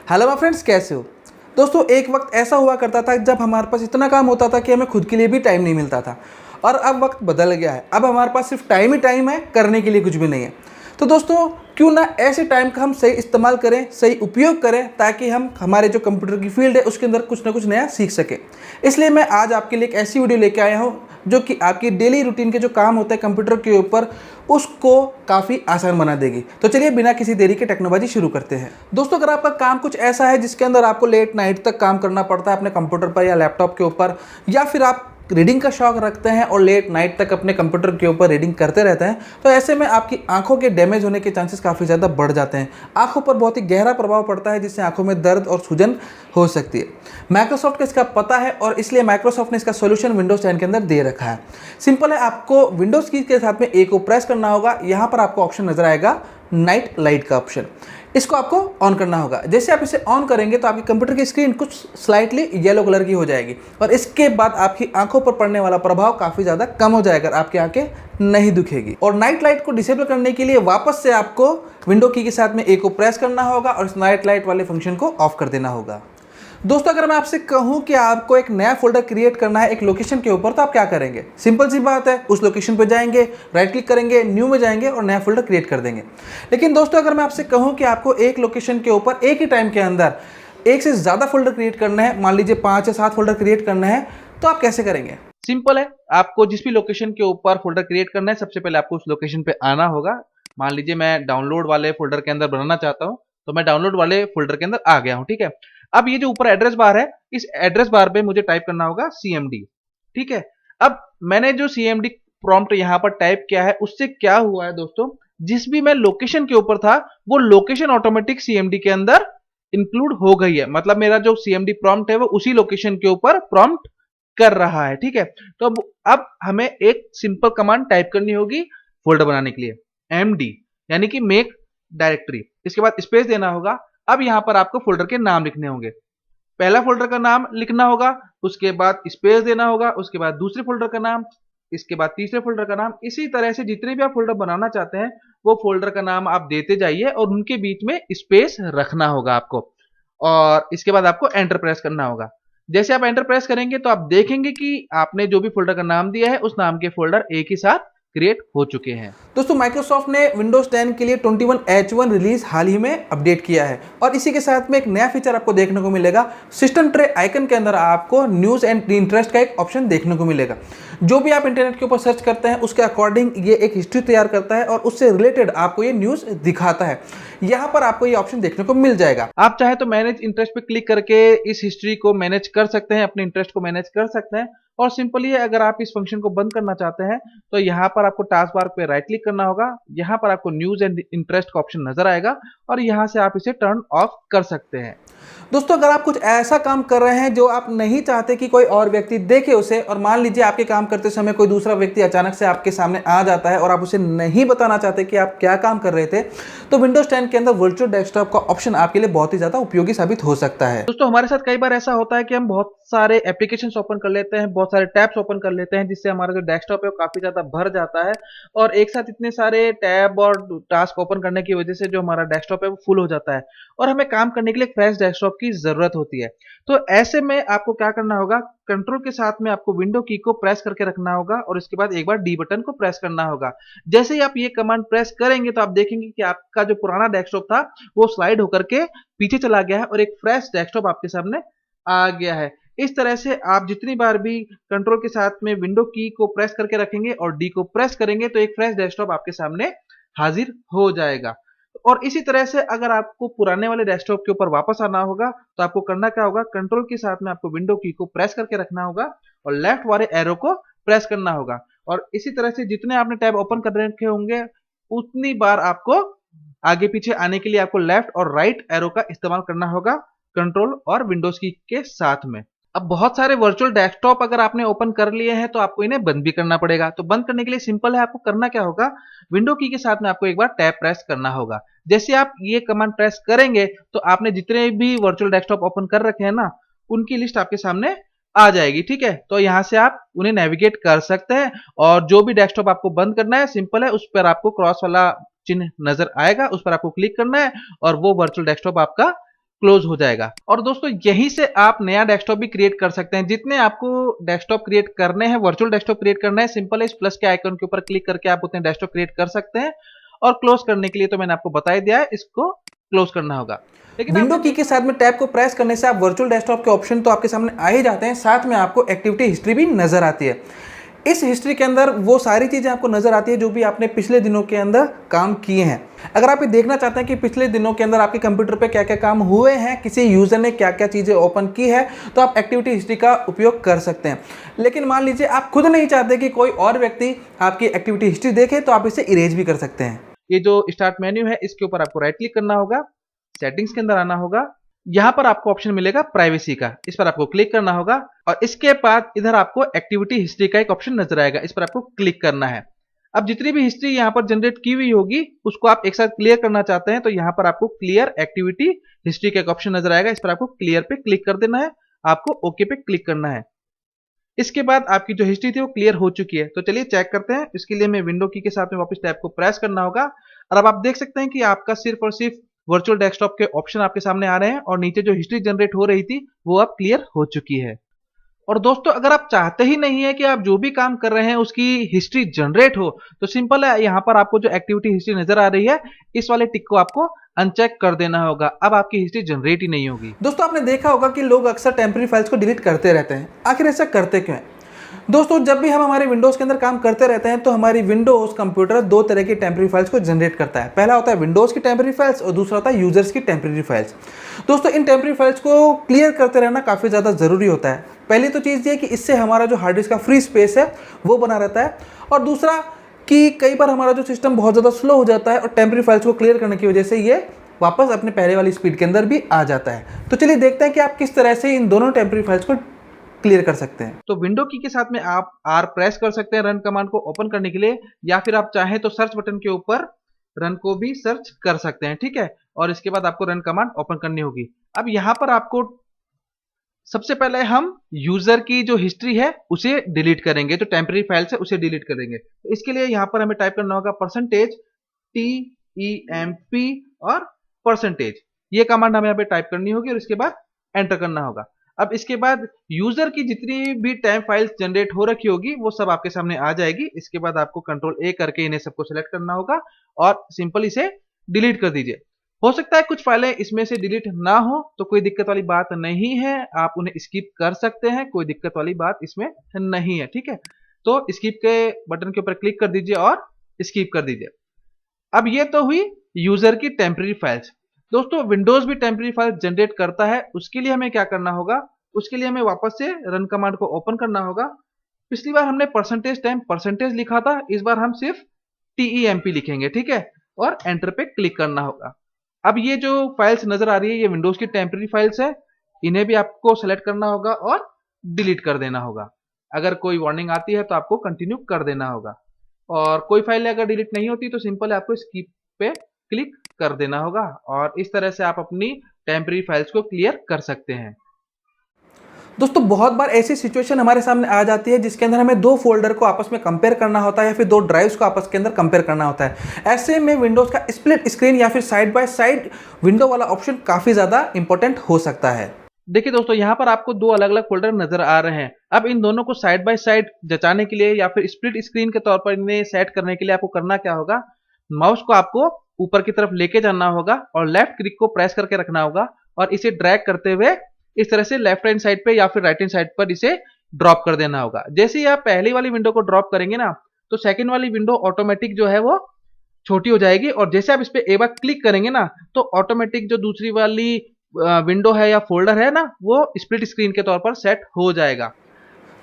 Hello my friends, कैसे हो दोस्तों। एक वक्त ऐसा हुआ करता था जब हमारे पास इतना काम होता था कि हमें खुद के लिए भी टाइम नहीं मिलता था। और अब वक्त बदल गया है, अब हमारे पास सिर्फ टाइम ही टाइम है, करने के लिए कुछ भी नहीं है। तो दोस्तों, क्यों ना ऐसे टाइम का हम सही इस्तेमाल करें, सही उपयोग करें, ताकि हम हमारे जो कंप्यूटर की फील्ड है उसके अंदर कुछ ना कुछ नया सीख सकें। इसलिए मैं आज आपके लिए एक ऐसी वीडियो लेके आया हूँ जो कि आपकी डेली रूटीन के जो काम होते हैं कंप्यूटर के ऊपर, उसको काफ़ी आसान बना देगी। तो चलिए बिना किसी देरी के टेक्नोलॉजी शुरू करते हैं। दोस्तों, अगर आपका काम कुछ ऐसा है जिसके अंदर आपको लेट नाइट तक काम करना पड़ता है अपने कंप्यूटर पर या लैपटॉप के ऊपर, या फिर आप रीडिंग का शौक रखते हैं और लेट नाइट तक अपने कंप्यूटर के ऊपर रीडिंग करते रहते हैं, तो ऐसे में आपकी आंखों के डैमेज होने के चांसेस काफ़ी ज़्यादा बढ़ जाते हैं। आंखों पर बहुत ही गहरा प्रभाव पड़ता है, जिससे आंखों में दर्द और सूजन हो सकती है। माइक्रोसॉफ्ट को इसका पता है और इसलिए माइक्रोसॉफ्ट ने इसका सोल्यूशन विंडोज 10 के अंदर दे रखा है। सिंपल है, आपको विंडोज की के साथ में ए को प्रेस करना होगा। यहाँ पर आपको ऑप्शन नजर आएगा नाइट लाइट का ऑप्शन, इसको आपको ऑन करना होगा। जैसे आप इसे ऑन करेंगे तो आपके कंप्यूटर की स्क्रीन कुछ स्लाइटली येलो कलर की हो जाएगी और इसके बाद आपकी आंखों पर पड़ने वाला प्रभाव काफ़ी ज़्यादा कम हो जाएगा, आपकी आंखें नहीं दुखेगी। और नाइट लाइट को डिसेबल करने के लिए वापस से आपको विंडो की के साथ में ए को प्रेस करना होगा और इस नाइट लाइट वाले फंक्शन को ऑफ कर देना होगा। दोस्तों, अगर मैं आपसे कहूं कि आपको एक नया फोल्डर क्रिएट करना है एक लोकेशन के ऊपर, तो आप क्या करेंगे? सिंपल सी बात है, उस लोकेशन पर जाएंगे, राइट क्लिक करेंगे, न्यू में जाएंगे और नया फोल्डर क्रिएट कर देंगे। लेकिन दोस्तों, अगर मैं आपसे कहूं कि आपको एक लोकेशन के ऊपर एक ही टाइम के अंदर एक से ज़्यादा फोल्डर क्रिएट करना है, मान लीजिए 5 या 7 फोल्डर क्रिएट करना है, तो आप कैसे करेंगे? सिंपल है, आपको जिस भी लोकेशन के ऊपर फोल्डर क्रिएट करना है, सबसे पहले आपको उस लोकेशन पे आना होगा। मान लीजिए मैं डाउनलोड वाले फोल्डर के अंदर बनाना चाहता हूं, तो मैं डाउनलोड वाले फोल्डर के अंदर आ गया हूं। ठीक है, अब ये जो ऊपर एड्रेस बार है, इस एड्रेस बार पे मुझे टाइप करना होगा CMD। ठीक है, अब मैंने जो CMD प्रॉम्प्ट यहाँ पर टाइप किया है, उससे क्या हुआ है दोस्तों, जिस भी मैं लोकेशन के ऊपर था, वो लोकेशन ऑटोमेटिक CMD के अंदर इंक्लूड हो गई है। मतलब मेरा जो CMD प्रॉम्प्ट है वो उसी लोकेशन के ऊपर प्रॉम्प्ट कर रहा है। ठीक है, तो अब हमें एक सिंपल कमांड टाइप करनी होगी फोल्डर बनाने के लिए, MD यानी कि मेक डायरेक्टरी। इसके बाद स्पेस देना होगा। अब यहां पर आपको फोल्डर के नाम लिखने होंगे। पहला फोल्डर का नाम लिखना होगा, उसके बाद स्पेस देना होगा, उसके बाद दूसरे फोल्डर का नाम, इसके बाद तीसरे फोल्डर का नाम। इसी तरह से जितने भी आप फोल्डर बनाना चाहते हैं वो फोल्डर का नाम आप देते जाइए और उनके बीच में स्पेस रखना होगा आपको। और इसके बाद आपको एंटर प्रेस करना होगा। जैसे आप एंटर प्रेस करेंगे तो आप देखेंगे कि आपने जो भी फोल्डर का नाम दिया है उस नाम के फोल्डर एक ही साथ क्रिएट हो चुके हैं। दोस्तों, माइक्रोसॉफ्ट ने विंडोज 10 के लिए 21H1 रिलीज हाल ही में अपडेट किया है और इसी के साथ में एक नया फीचर आपको देखने को मिलेगा। सिस्टम ट्रे आइकन के अंदर आपको न्यूज़ एंड इंटरेस्ट का एक ऑप्शन देखने को मिलेगा। जो भी आप इंटरनेट के ऊपर सर्च करते हैं उसके अकॉर्डिंग ये एक हिस्ट्री तैयार करता है और उससे रिलेटेड आपको ये न्यूज़ दिखाता है। यहाँ पर आपको ये ऑप्शन देखने को मिल जाएगा। आप चाहे तो मैनेज इंटरेस्ट पे क्लिक करके इस हिस्ट्री को मैनेज कर सकते हैं, अपने इंटरेस्ट को मैनेज कर सकते हैं। और सिंपली है, अगर आप इस फंक्शन को बंद करना चाहते हैं तो यहाँ पर आपको टास्क बार पे राइट क्लिक करना होगा। यहाँ पर आपको न्यूज एंड इंटरेस्ट का ऑप्शन नजर आएगा और यहाँ से आप इसे टर्न ऑफ कर सकते हैं। दोस्तों, अगर आप कुछ ऐसा काम कर रहे हैं जो आप नहीं चाहते कि कोई और व्यक्ति देखे उसे, और मान लीजिए आपके काम करते समय कोई दूसरा व्यक्ति अचानक से आपके सामने आ जाता है और आप उसे नहीं बताना चाहते कि आप क्या काम कर रहे थे, तो विंडोज 10 के अंदर वर्चुअल डेस्कटॉप का ऑप्शन आपके लिए बहुत ही ज़्यादा उपयोगी साबित हो सकता है। दोस्तों, हमारे साथ कई बार ऐसा होता है कि हम बहुत सारे एप्लीकेशंस ओपन कर लेते हैं, बहुत सारे टैब्स ओपन कर लेते हैं, जिससे हमारा जो डेस्कटॉप है वो काफ़ी ज़्यादा भर जाता है। और एक साथ इतने सारे टैब और टास्क ओपन करने की वजह से जो हमारा डेस्कटॉप है वो फुल हो जाता है और हमें काम करने के लिए फ्रेश डेस्कटॉप की ज़रूरत होती है। तो ऐसे में आपको क्या करना होगा, कंट्रोल के साथ में आपको विंडो की को प्रेस करके रखना होगा और इसके बाद एक बार डी बटन को प्रेस करना होगा। जैसे ही आप ये कमांड प्रेस करेंगे तो आप देखेंगे कि आपका जो पुराना डेस्कटॉप था वो स्लाइड होकर के पीछे चला गया है और एक फ्रेश डेस्कटॉप आपके सामने आ गया है। इस तरह से आप जितनी बार भी कंट्रोल के साथ में विंडो की को प्रेस करके रखेंगे और डी को प्रेस करेंगे तो एक फ्रेश डेस्कटॉप आपके सामने हाजिर हो जाएगा। और इसी तरह से अगर आपको पुराने वाले डेस्कटॉप के ऊपर वापस आना होगा तो आपको करना क्या होगा, कंट्रोल के साथ में आपको विंडो की को प्रेस करके रखना होगा और लेफ्ट वाले एरो को प्रेस करना होगा। और इसी तरह से जितने आपने टैब ओपन कर रखे होंगे उतनी बार आपको आगे पीछे आने के लिए आपको लेफ्ट और राइट एरो का इस्तेमाल करना होगा कंट्रोल और विंडोज की के साथ में। अब बहुत सारे वर्चुअल डेस्कटॉप अगर आपने ओपन कर लिए हैं तो आपको इन्हें बंद भी करना पड़ेगा। तो बंद करने के लिए सिंपल है, आपको करना क्या होगा, विंडो की के साथ में आपको एक बार टैब प्रेस करना होगा। जैसे आप ये कमांड प्रेस करेंगे तो आपने जितने भी वर्चुअल डेस्कटॉप ओपन कर रखे हैं ना, उनकी लिस्ट आपके सामने आ जाएगी। ठीक है, तो यहाँ से आप उन्हें नेविगेट कर सकते हैं और जो भी डेस्कटॉप आपको बंद करना है, सिंपल है, उस पर आपको क्रॉस वाला चिन्ह नजर आएगा, उस पर आपको क्लिक करना है और वो वर्चुअल डेस्कटॉप आपका क्लोज हो जाएगा। और दोस्तों यहीं से आप नया डेस्कटॉप भी क्रिएट कर सकते हैं। जितने आपको डेस्कटॉप क्रिएट करने हैं, वर्चुअल डेस्कटॉप क्रिएट करना है, सिंपल है, इस प्लस के आइकन के ऊपर क्लिक करके आप उतने डेस्कटॉप क्रिएट कर सकते हैं। और क्लोज करने के लिए तो मैंने आपको बता ही दिया है, इसको क्लोज करना होगा। लेकिन विंडो आपने की के साथ में टैब को प्रेस करने से आप वर्चुअल डेस्कटॉप के ऑप्शन तो आपके सामने आ ही जाते हैं, साथ में आपको एक्टिविटी हिस्ट्री भी नजर आती है। इस हिस्ट्री के अंदर वो सारी चीज़ें आपको नजर आती है जो भी आपने पिछले दिनों के अंदर काम किए हैं। अगर आप ये देखना चाहते हैं कि पिछले दिनों के अंदर आपके कंप्यूटर पे क्या क्या काम हुए हैं, किसी यूज़र ने क्या क्या चीज़ें ओपन की है, तो आप एक्टिविटी हिस्ट्री का उपयोग कर सकते हैं। लेकिन मान लीजिए आप खुद नहीं चाहते कि कोई और व्यक्ति आपकी एक्टिविटी हिस्ट्री देखे, तो आप इसे इरेज भी कर सकते हैं। ये जो स्टार्ट मेन्यू है, इसके ऊपर आपको राइट क्लिक करना होगा, सेटिंग्स के अंदर आना होगा। यहाँ पर आपको ऑप्शन मिलेगा प्राइवेसी का, इस पर आपको क्लिक करना होगा। और इसके बाद इधर आपको एक्टिविटी हिस्ट्री का एक ऑप्शन नजर आएगा, इस पर आपको क्लिक करना है। अब जितनी भी हिस्ट्री यहाँ पर जनरेट की हुई होगी उसको आप एक साथ क्लियर करना चाहते हैं, तो यहाँ पर आपको क्लियर एक्टिविटी हिस्ट्री का एक ऑप्शन नजर आएगा, इस पर आपको क्लियर पे क्लिक कर देना है, आपको ओके पे क्लिक करना है। इसके बाद आपकी जो हिस्ट्री थी वो क्लियर हो चुकी है। तो चलिए चेक करते हैं। इसके लिए मैं विंडो की के साथ में वापस टैब को प्रेस करना होगा, और अब आप देख सकते हैं कि आपका सिर्फ और सिर्फ वर्चुअल डेस्कटॉप के ऑप्शन आपके सामने आ रहे हैं, और नीचे जो हिस्ट्री जनरेट हो रही थी वो अब क्लियर हो चुकी है। और दोस्तों अगर आप चाहते ही नहीं है कि आप जो भी काम कर रहे हैं उसकी हिस्ट्री जनरेट हो, तो सिंपल है, यहाँ पर आपको जो एक्टिविटी हिस्ट्री नजर आ रही है, इस वाले टिक को आपको अनचेक कर देना होगा। अब आपकी हिस्ट्री जनरेट ही नहीं होगी। दोस्तों आपने देखा होगा कि लोग अक्सर टेम्पररी फाइल्स को डिलीट करते रहते हैं। आखिर ऐसा करते क्यों हैं? दोस्तों जब भी हम हमारे विंडोज़ के अंदर काम करते रहते हैं तो हमारी विंडोज़ कंप्यूटर दो तरह की टेम्पररी फाइल्स को जनरेट करता है। पहला होता है विंडोज़ की टेम्पररी फाइल्स और दूसरा होता है यूजर्स की टेम्पररी फाइल्स। दोस्तों इन टेम्पररी फाइल्स को क्लियर करते रहना काफ़ी ज़्यादा ज़रूरी होता है। पहली तो चीज़ ये कि इससे हमारा जो हार्ड डिस्क का फ्री स्पेस है वो बना रहता है, और दूसरा कि कई बार हमारा जो सिस्टम बहुत ज़्यादा स्लो हो जाता है और टेम्पररी फाइल्स को क्लियर करने की वजह से ये वापस अपने पहले वाली स्पीड के अंदर भी आ जाता है। तो चलिए देखते हैं कि आप किस तरह से इन दोनों टेम्पररी फाइल्स को क्लियर कर सकते हैं। तो विंडो की के साथ में आप आर प्रेस कर सकते हैं रन कमांड को ओपन करने के लिए, या फिर आप चाहें तो सर्च बटन के ऊपर रन को भी सर्च कर सकते हैं, ठीक है। और इसके बाद आपको रन कमांड ओपन करनी होगी। अब यहाँ पर आपको सबसे पहले हम यूजर की जो हिस्ट्री है उसे डिलीट करेंगे, जो टेम्पररी फाइल है उसे डिलीट करेंगे। तो इसके लिए यहाँ पर हमें टाइप करना होगा %TEMP और %। ये कमांड हमें यहाँ पे टाइप करनी होगी और इसके बाद एंटर करना होगा। अब इसके बाद यूजर की जितनी भी टेम्प फाइल्स जनरेट हो रखी होगी वो सब आपके सामने आ जाएगी। इसके बाद आपको कंट्रोल A करके इन्हें सबको सिलेक्ट करना होगा और सिंपल इसे डिलीट कर दीजिए। हो सकता है कुछ फाइलें इसमें से डिलीट ना हो, तो कोई दिक्कत वाली बात नहीं है, आप उन्हें स्किप कर सकते हैं, कोई दिक्कत वाली बात इसमें नहीं है, ठीक है। तो स्किप के बटन के ऊपर क्लिक कर दीजिए और स्किप कर दीजिए। अब ये तो हुई यूजर की टेम्पररी फाइल्स। दोस्तों विंडोज भी टेम्पररी फाइल्स जनरेट करता है, उसके लिए हमें क्या करना होगा, उसके लिए हमें वापस से रन कमांड को ओपन करना होगा। पिछली बार हमने % लिखा था, इस बार हम सिर्फ TEMP लिखेंगे, ठीक है, और एंटर पे क्लिक करना होगा। अब ये जो फाइल्स नजर आ रही है ये विंडोज की टेम्पररी फाइल्स है, इन्हें भी आपको सेलेक्ट करना होगा और डिलीट कर देना होगा। अगर कोई वार्निंग आती है तो आपको कंटिन्यू कर देना होगा, और कोई फाइल अगर डिलीट नहीं होती तो सिंपल आपको स्किप पे क्लिक कर देना होगा, और इस तरह से आप अपनी टेम्पररी फाइल्स को क्लियर कर सकते हैं। दोस्तों बहुत बार ऐसी सिचुएशन हमारे सामने आ जाती है जिसके अंदर हमें दो फोल्डर को आपस में कंपेयर करना होता है या फिर दो ड्राइव्स को आपस के अंदर कंपेयर करना होता है। ऐसे में विंडोज़ का स्प्लिट स्क्रीन या फिर साइड बाय साइड विंडो वाला ऑप्शन काफ़ी ज़्यादा इंपॉर्टेंट हो सकता है। देखिए दोस्तों यहाँ पर आपको दो अलग अलग फोल्डर नजर आ रहे हैं। अब इन दोनों को साइड बाय साइड जचाने के लिए या फिर स्प्लिट स्क्रीन के तौर पर इन्हें सेट करने के लिए आपको करना क्या होगा, माउस को आपको ऊपर की तरफ लेके जाना होगा और लेफ्ट क्लिक को प्रेस करके रखना होगा, और इसे ड्रैग करते हुए इस तरह से लेफ्ट हैंड साइड पे या फिर राइट हैंड साइड पर इसे ड्रॉप कर देना होगा। जैसे ही आप पहली वाली विंडो को ड्रॉप करेंगे ना, तो सेकंड वाली विंडो ऑटोमेटिक जो है वो छोटी हो जाएगी, और जैसे आप इस पे एक बार क्लिक करेंगे ना तो ऑटोमेटिक जो दूसरी वाली विंडो है या फोल्डर है ना वो स्प्लिट स्क्रीन के तौर पर सेट हो जाएगा।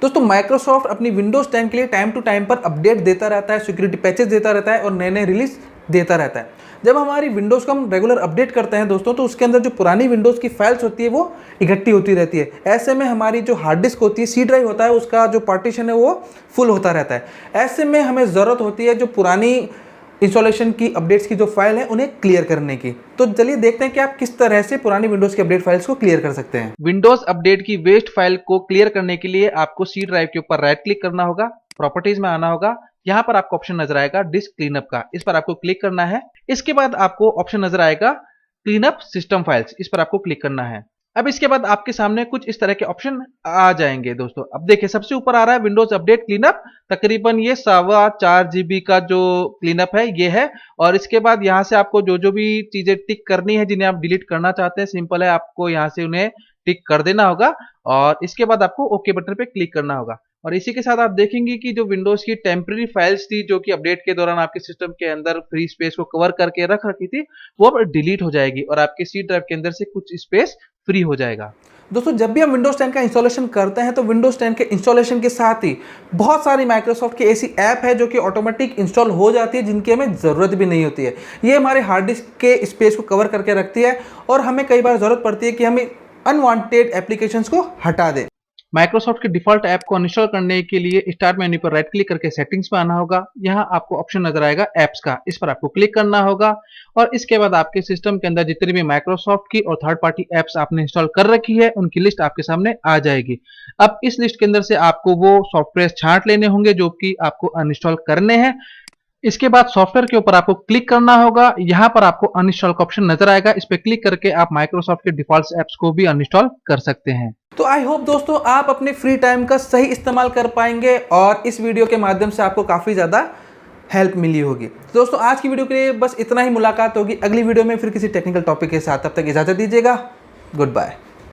दोस्तों माइक्रोसॉफ्ट अपनी विंडोज 10 के लिए टाइम टू टाइम पर अपडेट देता रहता है, सिक्योरिटी पैचेस देता रहता है और नए नए रिलीज देता रहता है। जब हमारी विंडोज़ को हम रेगुलर अपडेट करते हैं दोस्तों, तो उसके अंदर जो पुरानी विंडोज़ की फाइल्स होती है वो इकट्ठी होती रहती है। ऐसे में हमारी जो हार्ड डिस्क होती है, सी ड्राइव होता है, उसका जो पार्टीशन है वो फुल होता रहता है। ऐसे में हमें ज़रूरत होती है जो पुरानी इंस्टॉलेशन की अपडेट्स की जो फाइल है उन्हें क्लियर करने की। तो चलिए देखते हैं कि आप किस तरह से पुरानी विंडोज़ की अपडेट फाइल्स को क्लियर कर सकते हैं। विंडोज अपडेट की वेस्ट फाइल को क्लियर करने के लिए आपको सी ड्राइव के ऊपर राइट क्लिक करना होगा, प्रॉपर्टीज में आना होगा, यहाँ पर आपको ऑप्शन नजर आएगा डिस्क क्लीनअप का, इस पर आपको क्लिक करना है। इसके बाद आपको ऑप्शन नजर आएगा क्लीन अप सिस्टम फाइल्स, इस पर आपको क्लिक करना है। अब इसके बाद आपके सामने कुछ इस तरह के ऑप्शन आ जाएंगे दोस्तों। अब देखिए सबसे ऊपर आ रहा है विंडोज अपडेट क्लीनअप, तकरीबन ये 4.25 GB का जो क्लीनअप है ये है। और इसके बाद यहाँ से आपको जो जो भी चीजें टिक करनी है, जिन्हें आप डिलीट करना चाहते हैं, सिंपल है, आपको यहाँ से उन्हें टिक कर देना होगा और इसके बाद आपको ओके बटन पे क्लिक करना होगा। और इसी के साथ आप देखेंगे कि जो विंडोज की टेम्पररी फाइल्स थी जो कि अपडेट के दौरान आपके सिस्टम के अंदर फ्री स्पेस को कवर करके रख रखी थी, वो अब डिलीट हो जाएगी और आपके सी ड्राइव के अंदर से कुछ स्पेस फ्री हो जाएगा। दोस्तों जब भी हम विंडोज 10 का इंस्टॉलेशन करते हैं तो विंडोज 10 के इंस्टॉलेशन के साथ ही बहुत सारी माइक्रोसॉफ्ट की ऐसी ऐप है जो कि ऑटोमेटिक इंस्टॉल हो जाती है, जिनकी हमें ज़रूरत भी नहीं होती है। ये हमारे हार्ड डिस्क के स्पेस को कवर करके रखती है और हमें कई बार ज़रूरत पड़ती है कि हम अनवांटेड एप्लीकेशंस को हटा दें। माइक्रोसॉफ्ट के डिफॉल्ट ऐप को अनइंस्टॉल करने के लिए स्टार्ट मेन्यू पर राइट क्लिक करके सेटिंग्स पे आना होगा। यहाँ आपको ऑप्शन नजर आएगा ऐप्स का, इस पर आपको क्लिक करना होगा और इसके बाद आपके सिस्टम के अंदर जितनी भी माइक्रोसॉफ्ट की और थर्ड पार्टी ऐप्स आपने इंस्टॉल कर रखी है उनकी लिस्ट आपके सामने आ जाएगी। अब इस लिस्ट के अंदर से आपको वो सॉफ्टवेयर छांट लेने होंगे जो कि आपको अनइंस्टॉल करने हैं। इसके बाद सॉफ्टवेयर के ऊपर आपको क्लिक करना होगा। यहाँ पर आपको अनइंस्टॉल का ऑप्शन नजर आएगा, इस पर क्लिक करके आप माइक्रोसॉफ्ट के डिफॉल्ट ऐप्स को भी अनइंस्टॉल कर सकते हैं। तो आई होप दोस्तों आप अपने फ्री टाइम का सही इस्तेमाल कर पाएंगे और इस वीडियो के माध्यम से आपको काफ़ी ज़्यादा हेल्प मिली होगी। तो दोस्तों आज की वीडियो के लिए बस इतना ही, मुलाकात होगी अगली वीडियो में फिर किसी टेक्निकल टॉपिक के साथ। तब तक इजाज़त दीजिएगा, गुड बाय।